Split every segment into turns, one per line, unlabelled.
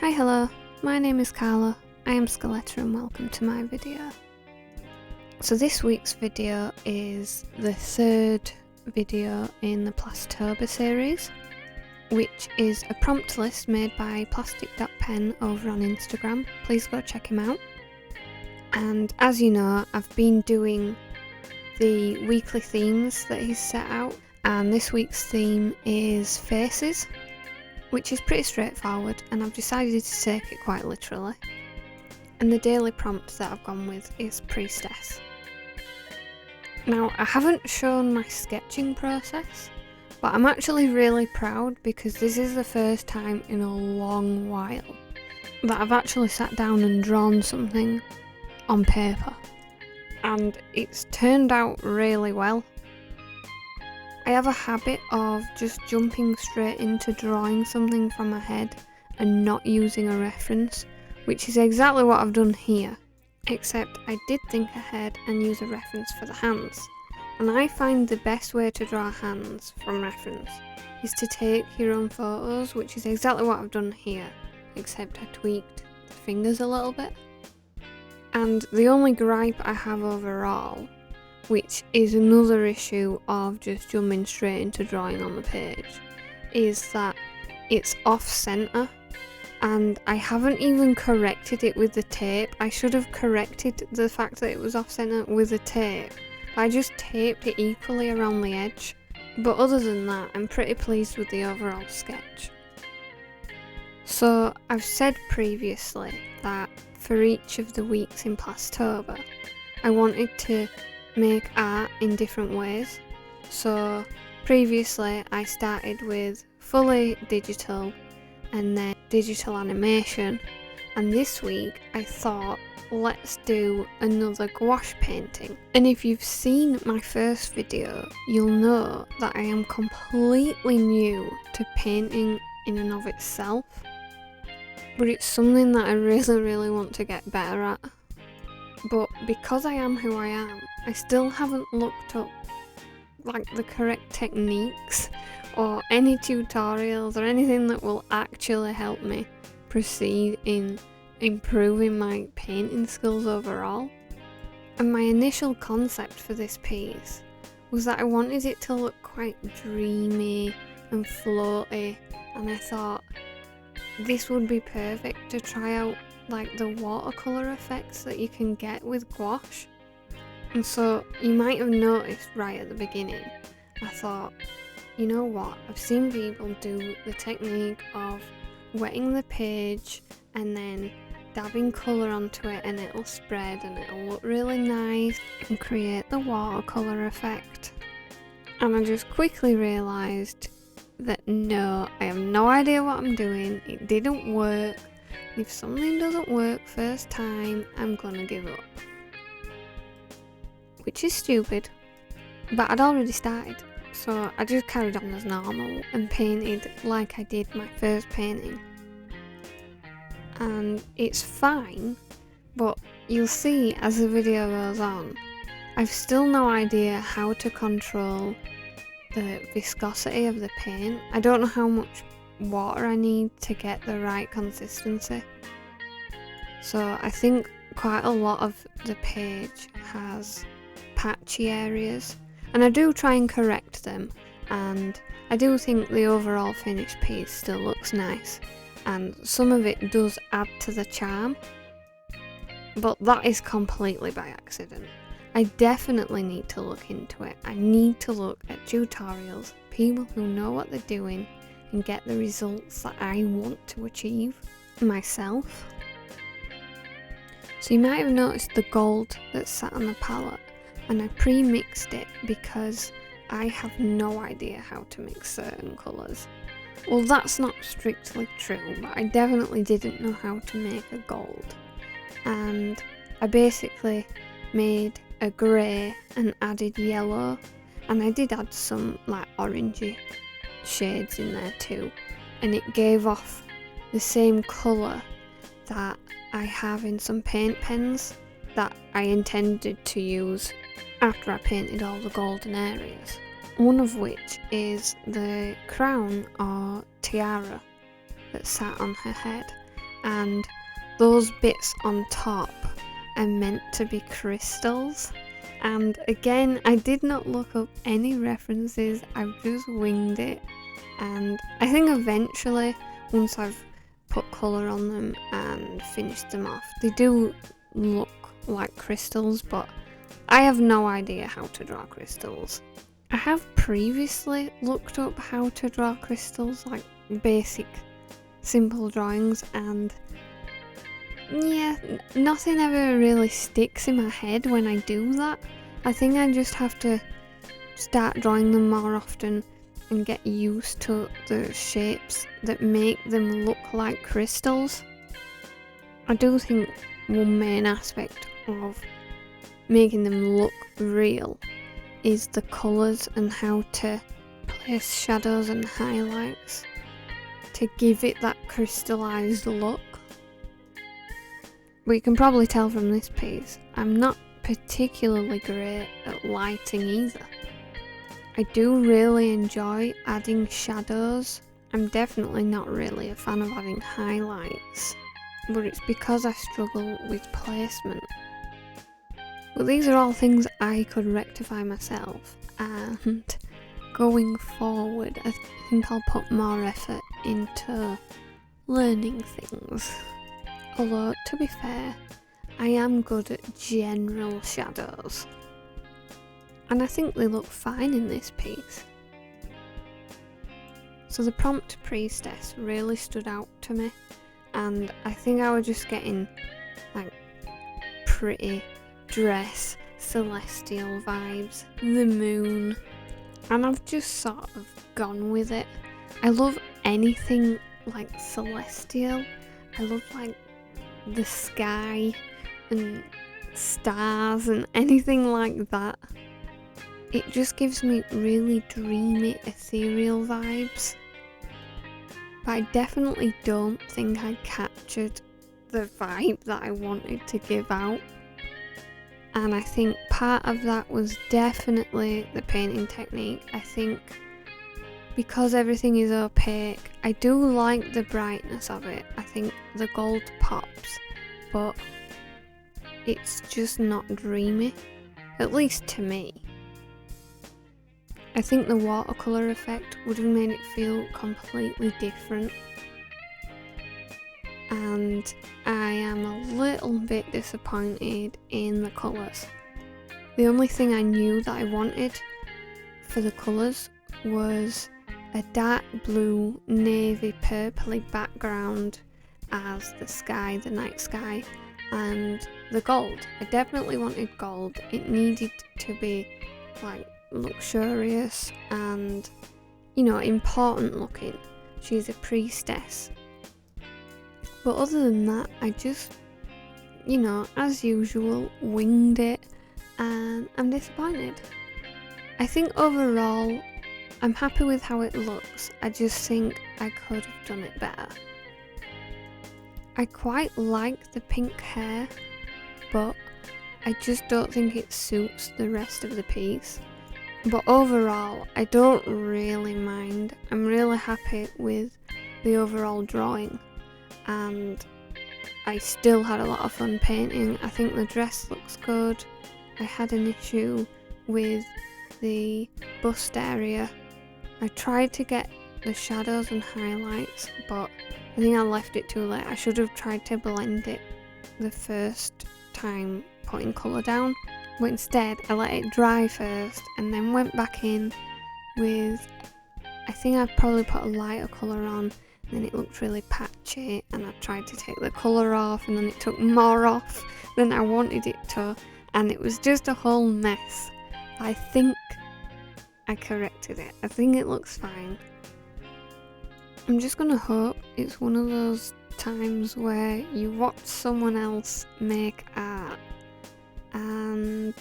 Hi, hello, my name is Carla, I am Skeletor and welcome to my video. So this week's video is the third video in the Plastober series, which is a prompt list made by plastic.pen over on Instagram. Please go check him out. And as you know, I've been doing the weekly themes that he's set out, and this week's theme is faces, which is pretty straightforward, and I've decided to take it quite literally. And the daily prompt that I've gone with is Priestess. Now, I haven't shown my sketching process, but I'm actually really proud because this is the first time in a long while that I've actually sat down and drawn something on paper, and it's turned out really well. I have a habit of just jumping straight into drawing something from my head and not using a reference, which is exactly what I've done here, except I did think ahead and use a reference for the hands. And I find the best way to draw hands from reference is to take your own photos, which is exactly what I've done here, except I tweaked the fingers a little bit. And the only gripe I have overall, which is another issue of just jumping straight into drawing on the page, is that it's off centre, and I haven't even corrected it with the tape. I should have corrected the fact that it was off centre with the tape. I just taped it equally around the edge, but other than that, I'm pretty pleased with the overall sketch. So I've said previously that for each of the weeks in Plastober, I wanted to make art in different ways. So previously I started with fully digital and then digital animation, and this week I thought, let's do another gouache painting. And if you've seen my first video, you'll know that I am completely new to painting in and of itself, but it's something that I really want to get better at. But because I am who I am, I still haven't looked up the correct techniques or any tutorials or anything that will actually help me proceed in improving my painting skills overall. And my initial concept for this piece was that I wanted it to look quite dreamy and floaty, and I thought this would be perfect to try out the watercolour effects that you can get with gouache. And so you might have noticed right at the beginning, I thought, you know what, I've seen people do the technique of wetting the page and then dabbing colour onto it, and it'll spread and it'll look really nice and create the watercolour effect. And I just quickly realised that no, I have no idea what I'm doing, it didn't work. If something doesn't work first time, I'm gonna give up. Which is stupid, but I'd already started, so I just carried on as normal and painted like I did my first painting. And it's fine, but you'll see as the video goes on, I've still no idea how to control the viscosity of the paint. I don't know how much water I need to get the right consistency. So I think quite a lot of the page has patchy areas, and I do try and correct them, and I do think the overall finished piece still looks nice, and some of it does add to the charm, but that is completely by accident. I definitely need to look into it. I need to look at tutorials, people who know what they're doing, and get the results that I want to achieve myself. So you might have noticed the gold that sat on the palette, and I pre-mixed it because I have no idea how to mix certain colours. Well, that's not strictly true, but I definitely didn't know how to make a gold. And I basically made a grey and added yellow, and I did add some orangey shades in there too, and it gave off the same colour that I have in some paint pens that I intended to use after I painted all the golden areas. One of which is the crown or tiara that sat on her head, and those bits on top are meant to be crystals. And again, I did not look up any references, I've just winged it, and I think eventually, once I've put colour on them and finished them off, they do look like crystals, but I have no idea how to draw crystals. I have previously looked up how to draw crystals, like basic simple drawings, and yeah, nothing ever really sticks in my head when I do that. I think I just have to start drawing them more often and get used to the shapes that make them look like crystals. I do think one main aspect of making them look real is the colours and how to place shadows and highlights to give it that crystallised look. But you can probably tell from this piece, I'm not particularly great at lighting either. I do really enjoy adding shadows. I'm definitely not really a fan of adding highlights, but it's because I struggle with placement. But these are all things I could rectify myself, and going forward I think I'll put more effort into learning things. Although, to be fair, I am good at general shadows, and I think they look fine in this piece. So the prompt Priestess really stood out to me, and I think I was just getting like pretty dress, celestial vibes, the moon, and I've just sort of gone with it. I love anything like celestial. I love like the sky and stars and anything like that. It just gives me really dreamy, ethereal vibes. But I definitely don't think I captured the vibe that I wanted to give out. And I think part of that was definitely the painting technique. I think because everything is opaque, I do like the brightness of it. I think the gold pops, but it's just not dreamy, at least to me. I think the watercolour effect would have made it feel completely different, and I am a little bit disappointed in the colours. The only thing I knew that I wanted for the colours was a dark blue, navy, purpley background as the sky, the night sky, and the gold. I definitely wanted gold. It needed to be like luxurious and, you know, important looking. She's a priestess. But other than that, I just, you know, as usual, winged it, and I'm disappointed. I think overall, I'm happy with how it looks. I just think I could have done it better. I quite like the pink hair, but I just don't think it suits the rest of the piece. But overall, I don't really mind. I'm really happy with the overall drawing, and I still had a lot of fun painting. I think the dress looks good. I had an issue with the bust area. I tried to get the shadows and highlights, but I think I left it too late. I should have tried to blend it the first time putting colour down, but instead I let it dry first and then went back in with, I think I probably put a lighter colour on, and then it looked really patchy, and I tried to take the colour off and then it took more off than I wanted it to, and it was just a whole mess. I think I corrected it. I think it looks fine. I'm just gonna hope it's one of those times where you watch someone else make art and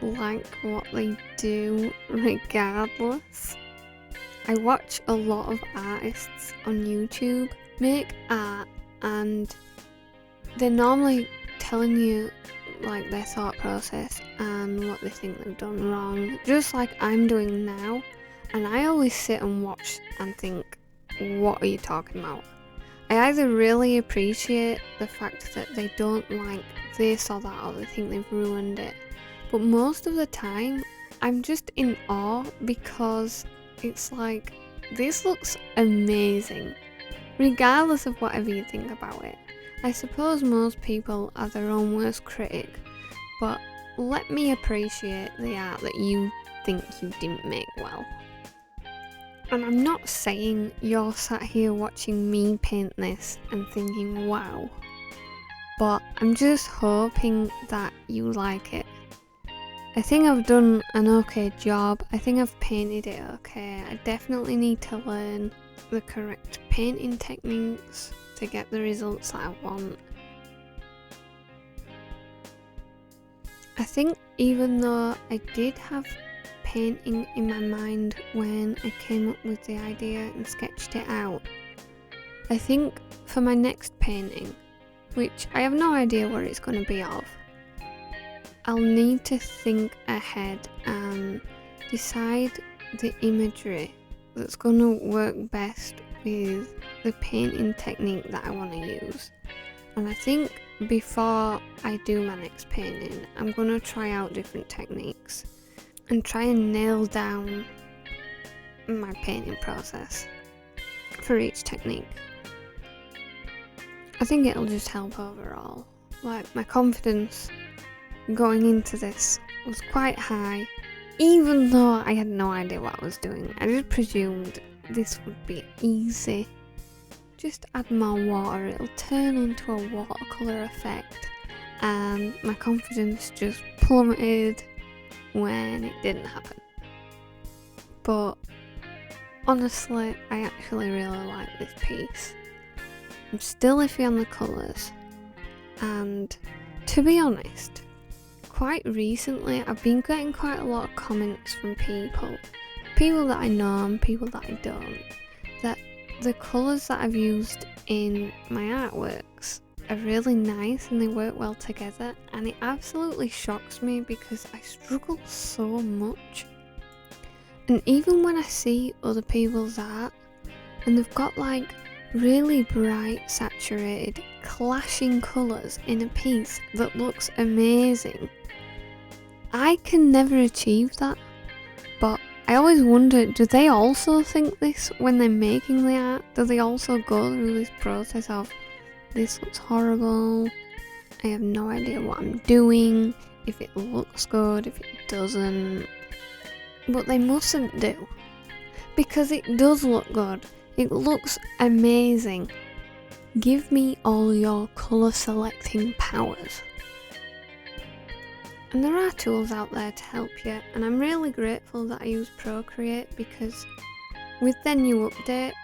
like what they do regardless. I watch a lot of artists on YouTube make art, and they're normally telling you like their thought process and what they think they've done wrong, just like I'm doing now, and I always sit and watch and think, what are you talking about? I either really appreciate the fact that they don't like this or that, or they think they've ruined it, but most of the time I'm just in awe because it's like, this looks amazing, regardless of whatever you think about it. I suppose most people are their own worst critic, but let me appreciate the art that you think you didn't make well. And I'm not saying you're sat here watching me paint this and thinking wow, but I'm just hoping that you like it. I think I've done an okay job. I think I've painted it okay. I definitely need to learn the correct painting techniques to get the results that I want. I think even though I did have painting in my mind when I came up with the idea and sketched it out, I think for my next painting, which I have no idea what it's going to be of, I'll need to think ahead and decide the imagery that's going to work best with the painting technique that I want to use. And I think before I do my next painting, I'm going to try out different techniques and try and nail down my painting process for each technique. I think it'll just help overall. Like, my confidence going into this was quite high, even though I had no idea what I was doing. I just presumed this would be easy. Just add more water, it'll turn into a watercolour effect, and my confidence just plummeted when it didn't happen. But honestly, I actually really like this piece. I'm still iffy on the colours, and to be honest, quite recently I've been getting quite a lot of comments from people that I know and people that I don't, that the colours that I've used in my artworks are really nice and they work well together, and it absolutely shocks me because I struggle so much. And even when I see other people's art and they've got like really bright, saturated, clashing colours in a piece that looks amazing, I can never achieve that. But I always wonder, do they also think this when they're making the art? Do they also go through this process of, this looks horrible, I have no idea what I'm doing, if it looks good, if it doesn't? But they mustn't do, because it does look good, it looks amazing. Give me all your colour selecting powers. And there are tools out there to help you, and I'm really grateful that I use Procreate, because with their new update,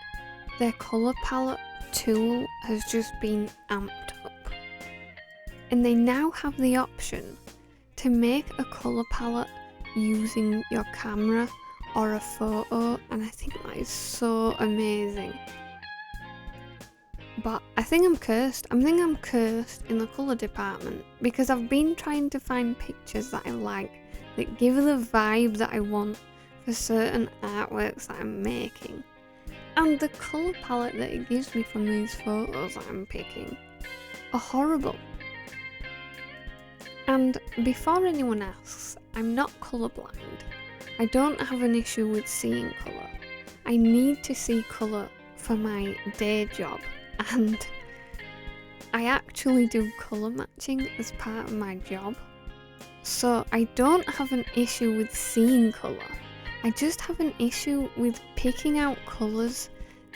their colour palette tool has just been amped up. And they now have the option to make a colour palette using your camera or a photo, and I think that is so amazing. But I think I'm cursed. I think I'm cursed in the colour department, because I've been trying to find pictures that I like, that give the vibe that I want for certain artworks that I'm making. And the colour palette that it gives me from these photos that I'm picking are horrible. And before anyone asks, I'm not colourblind. I don't have an issue with seeing colour. I need to see colour for my day job, and I actually do colour matching as part of my job. So I don't have an issue with seeing colour. I just have an issue with picking out colours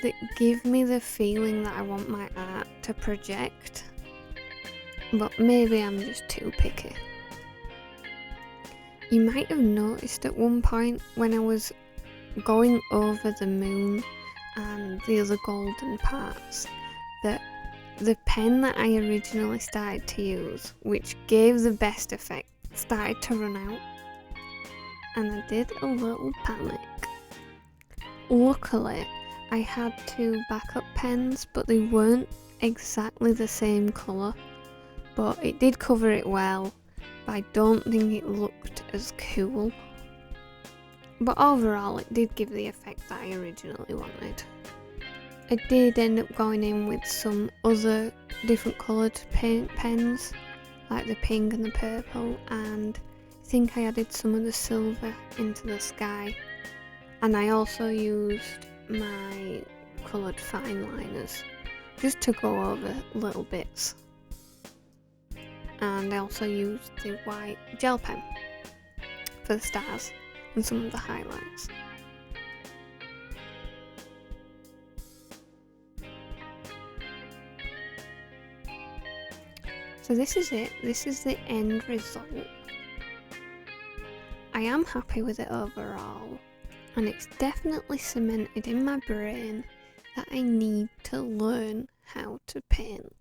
that give me the feeling that I want my art to project. But maybe I'm just too picky. You might have noticed at one point when I was going over the moon and the other golden parts, that the pen that I originally started to use, which gave the best effect, started to run out, and I did a little panic. Luckily, I had two backup pens, but they weren't exactly the same colour, but it did cover it well, but I don't think it looked as cool. But overall, it did give the effect that I originally wanted. I did end up going in with some other different coloured paint pens, like the pink and the purple, and I think I added some of the silver into the sky. And I also used my coloured fine liners just to go over little bits. And I also used the white gel pen for the stars and some of the highlights. So this is it. This is the end result. I am happy with it overall, and it's definitely cemented in my brain that I need to learn how to paint.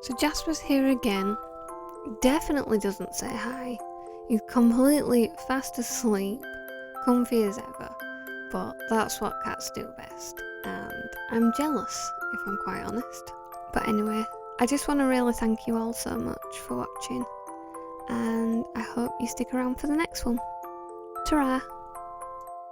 So Jasper's here again. Definitely doesn't say hi. He's completely fast asleep, comfy as ever, but that's what cats do best, and I'm jealous, if I'm quite honest. But anyway, I just want to really thank you all so much for watching, and I hope you stick around for the next one. Ta-ra!